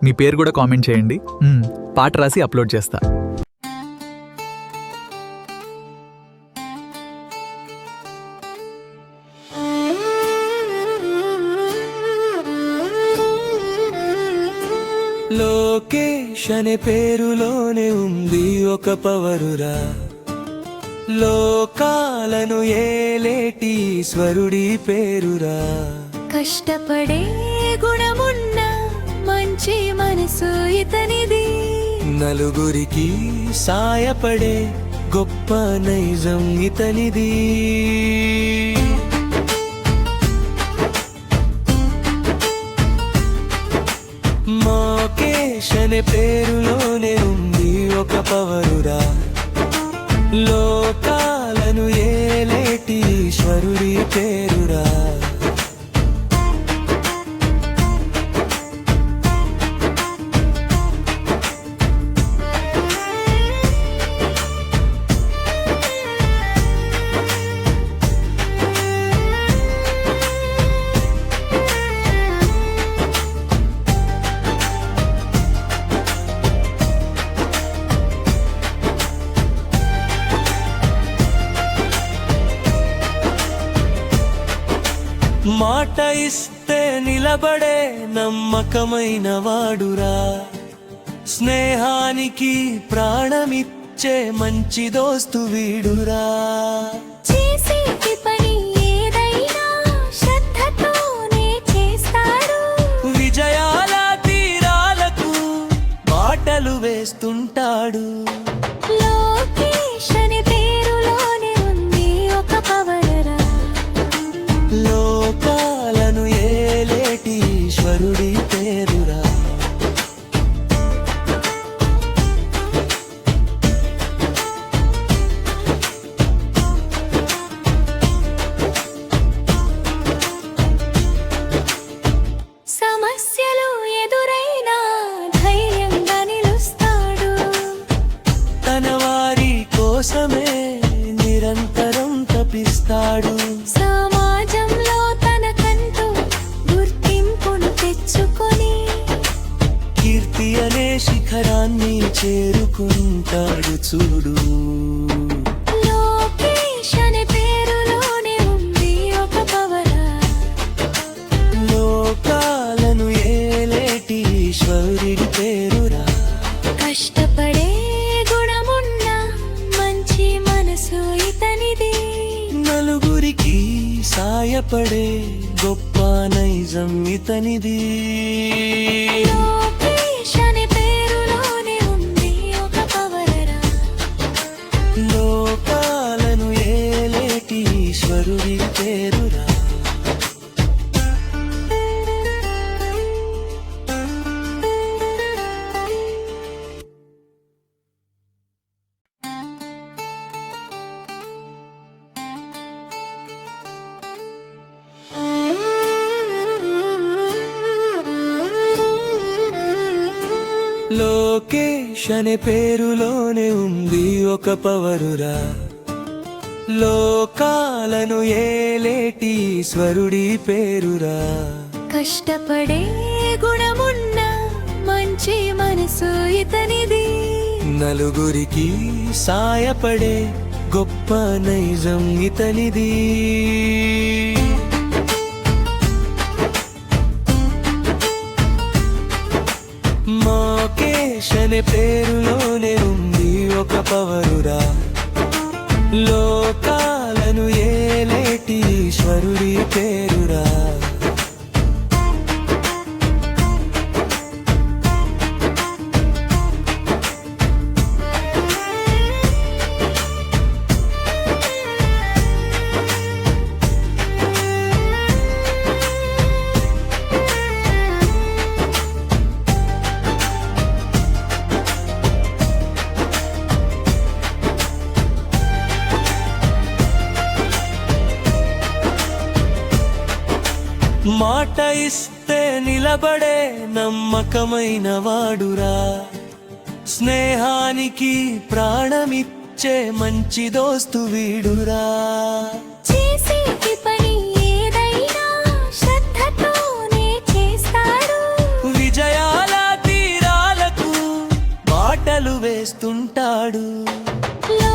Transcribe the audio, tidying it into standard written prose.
మీ పేరు కూడా కామెంట్ చేయండి. పాట రాసి అప్లోడ్ చేస్తా. లోకేష్ అనే పేరులోనే ఉంది ఒక పవరురా, లోకాలను ఏలేటి ఈశ్వరుడి పేరురా. కష్టపడే గుణమున్న మంచి మనసు ఇతనిది, నలుగురికి సాయపడే గొప్ప నైజం ఇతనిది. లోకేష్ అనే పేరులోనే ఉంది ఒక పవరురా, లోకాలను ఏలేటి ఈశ్వరుడి పేరురా. మాట ఇస్తే నిలబడే నమ్మకమైన వాడురా, స్నేహానికి ప్రాణమిచ్చే మంచి దోస్తు వీడురా. చేసేటి పని ఏదైనా శ్రద్ధతోనే చేస్తాడు, విజయాల తీరాలకు బాటలు వేస్తుంటాడు. లోకేష్ అనే పేరులోనే ఉంది ఒక పవరురా, లోకాలను ఏలేటి ఈశ్వరుడి పేరురా. సమస్యలు ఎదురైనా ధైర్యంగా నిలుస్తాడు, తన వారి కోసమే నిరంతరం తపిస్తాడు. సమాజంలో తనకంటూ గుర్తింపును తెచ్చుకొని కీర్తి అనే శిఖరాన్ని చేరుకుంటాడు చూడు. లోకేష్ అనే పేరులోనే ఉంది ఒక పవరా, లోకాలను ఏలేటి ఈశ్వరుడి పేరురా. కష్టపడే గుణమున్న మంచి మనసు ఇతనిది, నలుగురికి సాయపడే గొప్ప నైజం ఇతనిది. లోకేష్ అనే పేరులోనే ఉంది ఒక పవరా, లోకాలను ఏలేటి ఈశ్వరుడి పేరురా. లోకేష్ అనే పేరులోనే ఉంది ఒక పవరురా, లోకాలను ఏలేటి ఈశ్వరుడి పేరురా. కష్టపడే గుణమున్న మంచి మనసు ఇతనిది, నలుగురికి సాయపడే గొప్ప నైజం ఇతనిది. లోకేష్ అనే పేరులోనే ఉంది ఒక పవరురా, లోకాలను ఏలేటి ఈశ్వరుడి పేరురా. మాట ఇస్తే నిలబడే నమ్మకమైన వాడురా, స్నేహానికి ప్రాణమిచ్చే మంచి దోస్తు వీడురా. చేసేటి పని ఏదైనా శ్రద్ధతోనే చేస్తాడు, విజయాల చేస్తుంటాడు లో